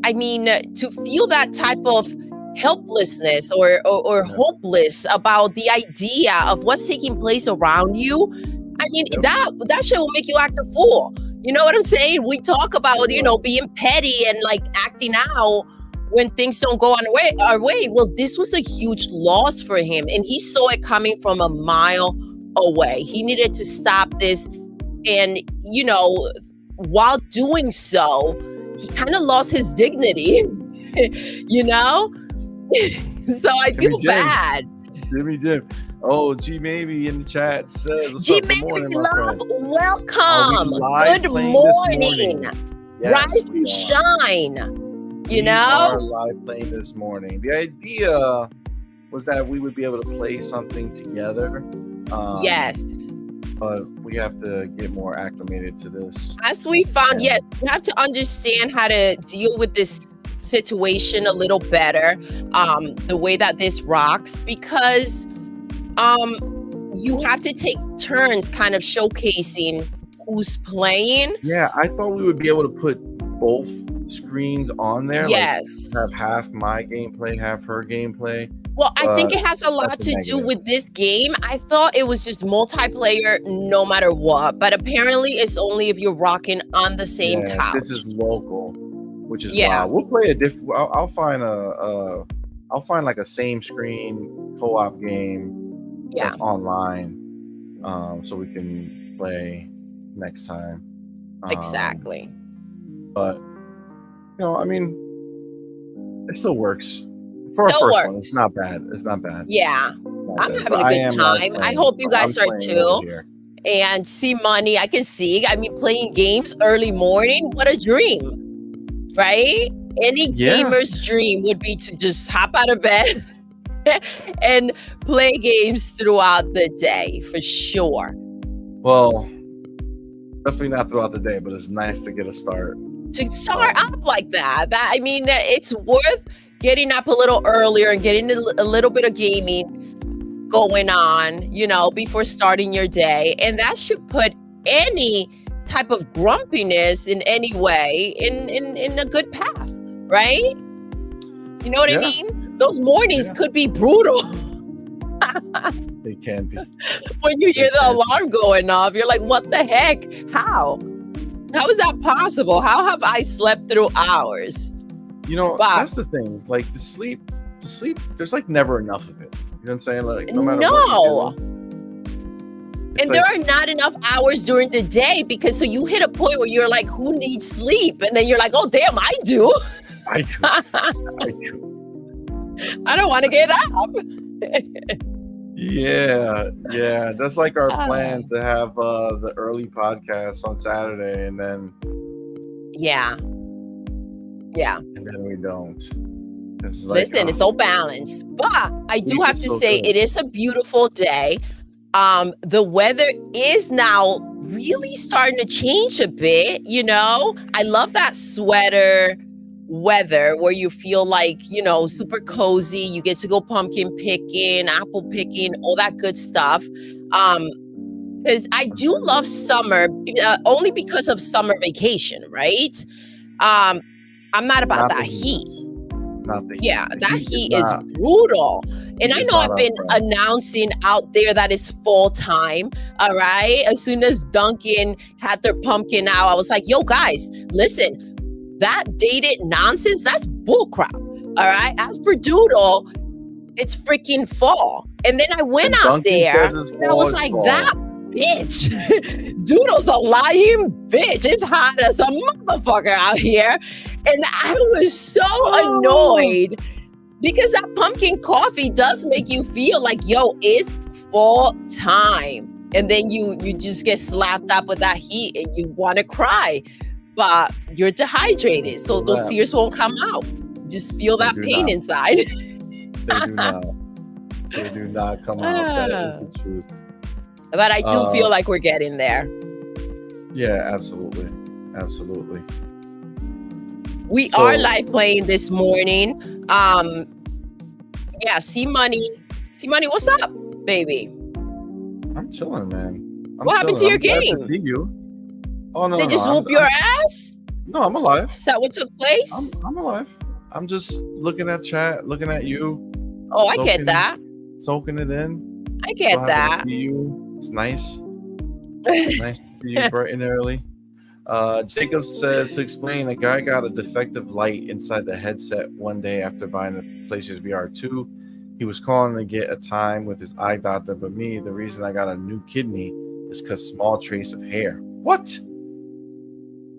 I mean, to feel that type of helplessness or hopeless about the idea of what's taking place around you. I mean, that shit will make you act a fool. You know what I'm saying? We talk about, being petty and like acting out when things don't go our way. Well, this was a huge loss for him, and he saw it coming from a mile away. He needed to stop this. And, while doing so, he kind of lost his dignity, So I feel bad. Jim. Oh, G Maybe in the chat says, what's G up? Good morning, Maybe my love, friend. welcome. live Good playing this morning. Yes, Rise we and are. shine. We are live playing this morning. The idea was that we would be able to play something together. Yes. But we have to get more acclimated to this. As we found, yes, we have to understand how to deal with this situation a little better, the way that this rocks, because you have to take turns kind of showcasing who's playing. Yeah, I thought we would be able to put both screens on there. Yes. Like have half my gameplay, half her gameplay. Well, I think it has a lot to do with this game. I thought it was just multiplayer no matter what, but apparently it's only if you're rocking on the same couch. This is local, which is wild. We'll play a different. I'll find like a same screen co-op game that's online, so we can play next time. Exactly. But I mean, it still works. For our first one, it's not bad. It's not bad. Yeah. I'm having a good time. I hope you guys are too. And CMoney, I can see. I mean, playing games early morning, what a dream, right? Any gamer's dream would be to just hop out of bed and play games throughout the day, for sure. Well, definitely not throughout the day, but it's nice to get a start. To start up like that, I mean, it's worth getting up a little earlier and getting a little bit of gaming going on, before starting your day. And that should put any type of grumpiness in any way in a good path, right? You know what I mean? Those mornings could be brutal. They can be. When you hear the alarm going off, you're like, what the heck? How is that possible? How have I slept through hours? That's the thing. Like the sleep, there's like never enough of it. You know what I'm saying? Like no matter what you do, and there are not enough hours during the day because so you hit a point where you're like, who needs sleep? And then you're like, oh damn, I do. I do. I don't want to get up. Yeah. That's like our plan to have the early podcast on Saturday, and then and then we don't. Listen, it's all balanced. But I do have to say, it is a beautiful day. The weather is now really starting to change a bit, I love that sweater weather where you feel like, super cozy. You get to go pumpkin picking, apple picking, all that good stuff. Because I do love summer, only because of summer vacation, right? I'm not about that heat. Not the heat. Yeah, that heat is brutal. And I It's know not I've us, been bro. announcing out there that it's fall time. All right. As soon as Dunkin' had their pumpkin out, I was like, yo, guys, listen, that dated nonsense, that's bullcrap. All right. As per Doodle, it's freaking fall. And then I went When out Duncan there says it's and I fall, was it's like, fall. that bitch. Doodle's a lying bitch. It's hot as a motherfucker out here. And I was so annoyed because that pumpkin coffee does make you feel like, yo, it's fall time. And then you just get slapped up with that heat and you want to cry. But you're dehydrated, so Feel those that. tears won't come out. Just feel They that do pain not. inside. They do not. They do not come out. That is the truth. But I do feel like we're getting there. Yeah, absolutely. Absolutely. We So- are live playing this morning. Yeah, CMoney. CMoney, what's up, baby? I'm chilling, man. What happened to your glad game? to see you. Oh no, They no, just no. whoop your ass? No, I'm alive. Is that what took place? I'm alive. I'm just looking at chat, looking at you. Oh, I get that. Soaking it in. I get So happy that. to see you. It's nice. Nice to see you bright and early. Jacob says, to explain, a guy got a defective light inside the headset one day after buying the PlayStation VR 2. He was calling to get a time with his eye doctor, but me, the reason I got a new kidney is because small trace of hair. What?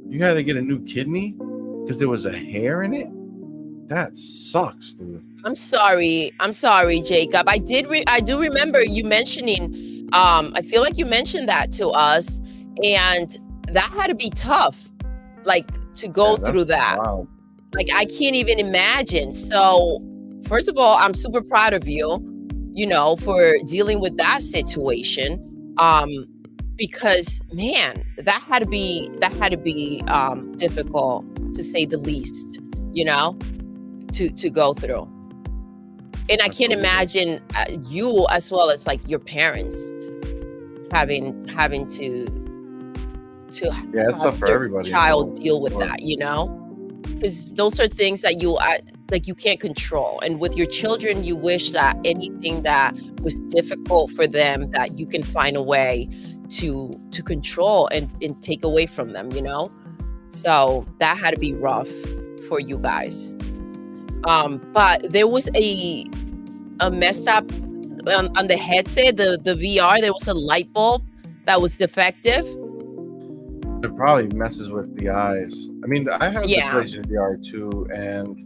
You had to get a new kidney because there was a hair in it? That sucks, dude. I'm sorry, Jacob. I do remember you mentioning. I feel like you mentioned that to us, and that had to be tough, like to go through that. Wow. Like I can't even imagine. So, first of all, I'm super proud of you, for dealing with that situation. Because man, that had to be difficult to say the least, to go through. And I can't imagine you as well as like your parents having to Yeah, it's tough for their everybody. child deal with that, because those are things that you can't control. And with your children, you wish that anything that was difficult for them, that you can find a way to control and take away from them, so that had to be rough for you guys. But there was a messed up on the headset, the VR. There was a light bulb that was defective. It probably messes with the eyes. I mean, I have the PlayStation VR 2, and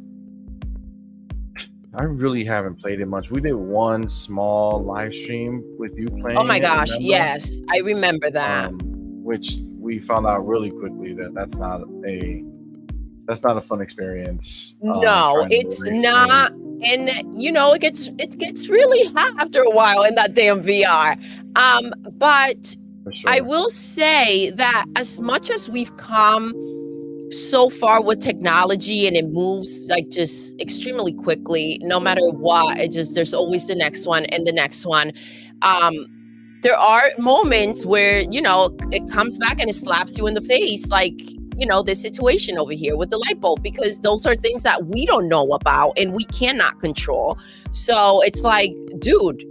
I really haven't played it much. We did one small live stream with you playing. Oh my gosh, remember? Yes, I remember that. Which we found out really quickly that that's not a fun experience. No, it's not. And it gets really hot after a while in that damn VR. But Sure. I will say that as much as we've come so far with technology and it moves like just extremely quickly, no matter what, there's always the next one and the next one. There are moments where, it comes back and it slaps you in the face, like, this situation over here with the light bulb, because those are things that we don't know about and we cannot control. So it's like, dude,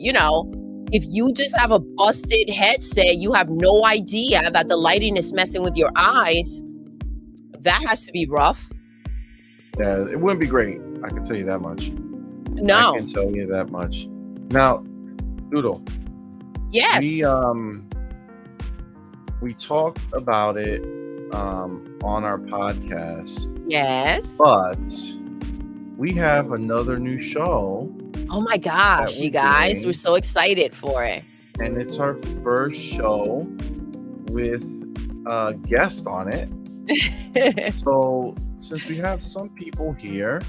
if you just have a busted headset, you have no idea that the lighting is messing with your eyes. That has to be rough. Yeah, it wouldn't be great. I can tell you that much. No. I can tell you that much. Now, Doodle. Yes. We talked about it on our podcast. Yes. But we have another new show. Oh my gosh, you guys, we're so excited for it. And it's our first show with a guest on it. So since we have some people here,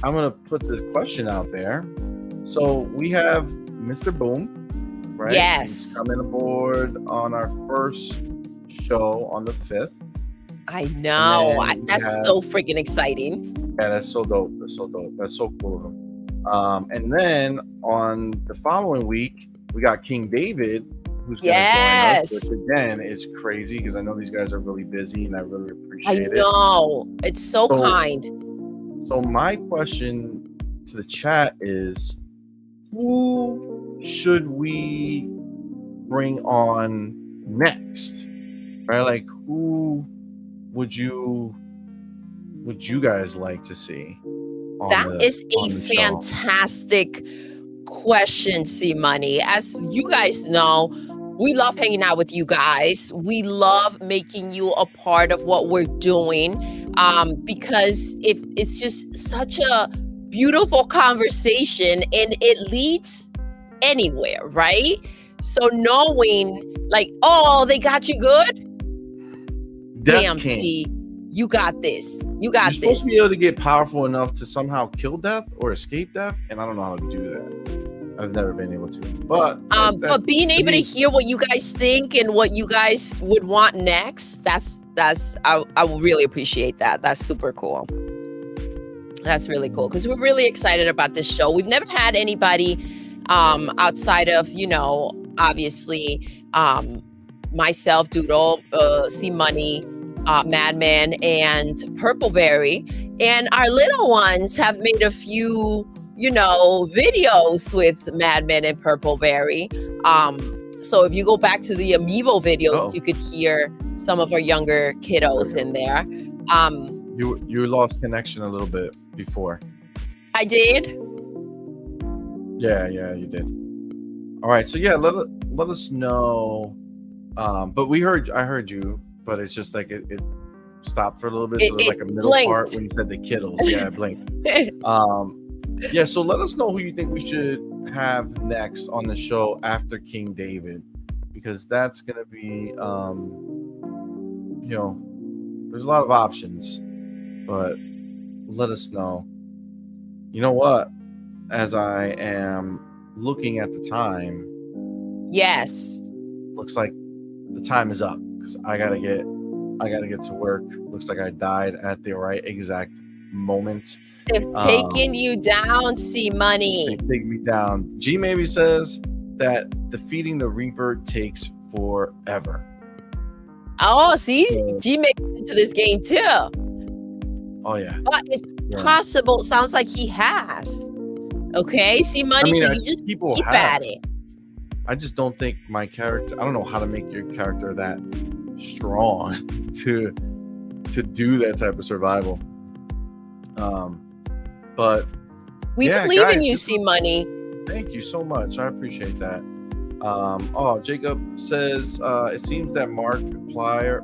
I'm going to put this question out there. So we have Mr. Boom, right? Yes. He's coming aboard on our first show on the 5th. I know. That's so freaking exciting. Yeah, that's so dope. That's so dope. That's so cool of him. And then on the following week, we got King David, who's going to join us, which again is crazy because I know these guys are really busy and I really appreciate it. I know. It's so kind. So my question to the chat is, who should we bring on next? Right? Like, who would you guys like to see? That is a on the show? fantastic question, CMoney. As you guys know, we love hanging out with you guys. We love making you a part of what we're doing, because it's just such a beautiful conversation and it leads anywhere, right? So knowing like, oh, they got you good? Damn, C, you got this. You got You're this. supposed to be able to get powerful enough to somehow kill death or escape death, and I don't know how to do that. I've never been able to. But being able to hear what you guys think and what you guys would want next, I will really appreciate that. That's super cool. That's really cool because we're really excited about this show. We've never had anybody outside of, obviously myself, Doodle, CMoney, Madman, and Purpleberry. And our little ones have made a few videos with Madman and Purpleberry. So if you go back to the Amiibo videos, you could hear some of our younger kiddos in there. You lost connection a little bit before. I did? Yeah, you did. All right, so yeah, let us know. But I heard you, but it's just like it stopped for a little bit. So there's like a middle blinked. Part when you said the kiddos. Yeah, it blinked. Yeah, so let us know who you think we should have next on the show after King David, because that's gonna be there's a lot of options, but let us know. You know what? As I am looking at the time, yes, looks like the time is up because I gotta get to work. Looks like I died at the right exact moment. They've taken you down, CMoney. They take me down. G maybe says that defeating the Reaper takes forever. Oh, see, G made it into this game too. Oh yeah, but it's possible. Sounds like he has. Okay, CMoney. So you just keep at it. I just don't think my character. I don't know how to make your character that strong to do that type of survival. But we believe in you, CMoney. Thank you so much. I appreciate that. Jacob says it seems that Mark Pyler,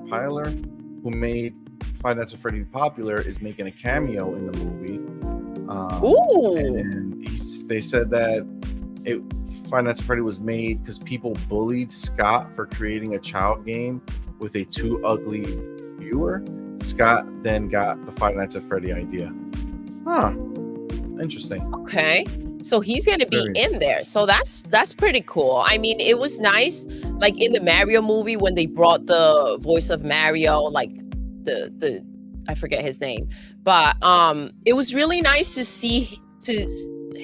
who made Five Nights at Freddy popular, is making a cameo in the movie. And they said that Five Nights at Freddy was made because people bullied Scott for creating a child game with a too ugly viewer. Scott then got the Five Nights at Freddy idea. Huh. Interesting. Okay. So he's going to be in there. So that's pretty cool. I mean, it was nice, like in the Mario movie when they brought the voice of Mario, like the I forget his name, but it was really nice to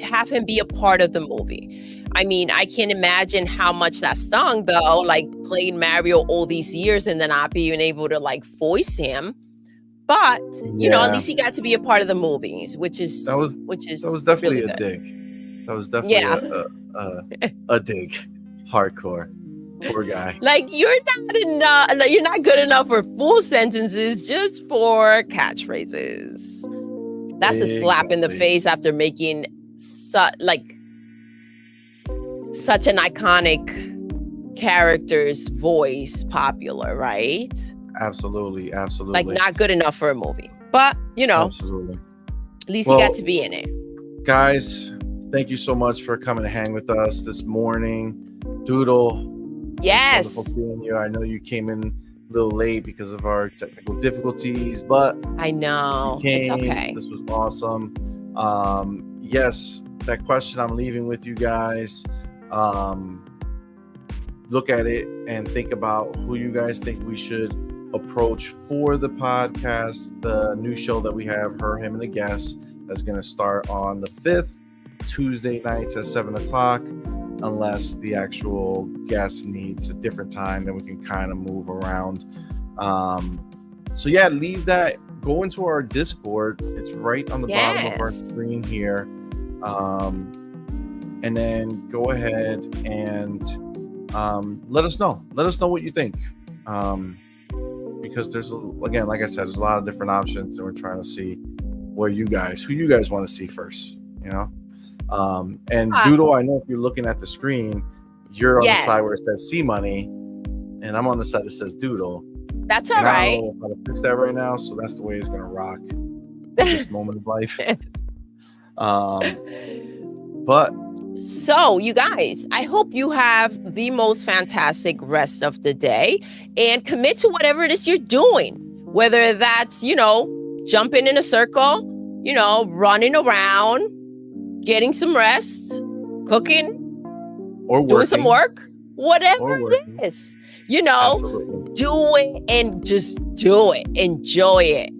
have him be a part of the movie. I mean, I can't imagine how much that stung though, like playing Mario all these years and then not being able to like voice him. But at least he got to be a part of the movies, which is definitely really a dig. That was definitely a dig. Hardcore. Poor guy. Like you're not good enough for full sentences, just for catchphrases. That's a slap in the face after making such an iconic character's voice popular, right? Absolutely. Like not good enough for a movie, but absolutely. At least he got to be in it. Guys, thank you so much for coming to hang with us this morning. Doodle, yes, wonderful seeing you. I know you came in a little late because of our technical difficulties, but I know it's okay. This was awesome. Yes, that question I'm leaving with you guys. Look at it and think about who you guys think we should approach for the podcast, the new show that we have, Her, Him, and the Guest, that's going to start on the 5th, Tuesday nights at 7 o'clock, unless the actual guest needs a different time, then we can kind of move around. So yeah, leave that, go into our Discord. It's right on the bottom of our screen here. and then go ahead and let us know. Let us know what you think. Because there's, again, like I said, there's a lot of different options, and we're trying to see who you guys want to see first, you know. And Doodle, I know if you're looking at the screen, you're on the side where it says CMoney, and I'm on the side that says Doodle. That's all right. I don't know how to fix that right now, so that's the way it's gonna rock this moment of life. But so, you guys, I hope you have the most fantastic rest of the day and commit to whatever it is you're doing, whether that's, jumping in a circle, running around, getting some rest, cooking, or working, doing some work, whatever it is, Absolutely. Do it and just do it. Enjoy it,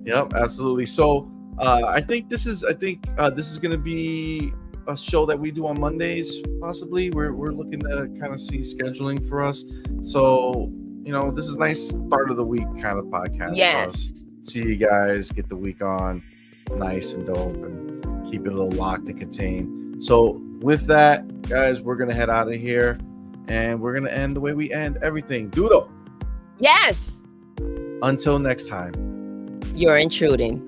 Yep, absolutely. So I think this is going to be a show that we do on Mondays. Possibly, we're looking to kind of see scheduling for us. So this is a nice start of the week kind of podcast. Yes. For us. See you guys, get the week on nice and dope, and keep it a little locked and contained. So with that, guys, we're gonna head out of here, and we're gonna end the way we end everything. Doodle. Yes. Until next time. You're intruding.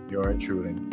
You're intruding.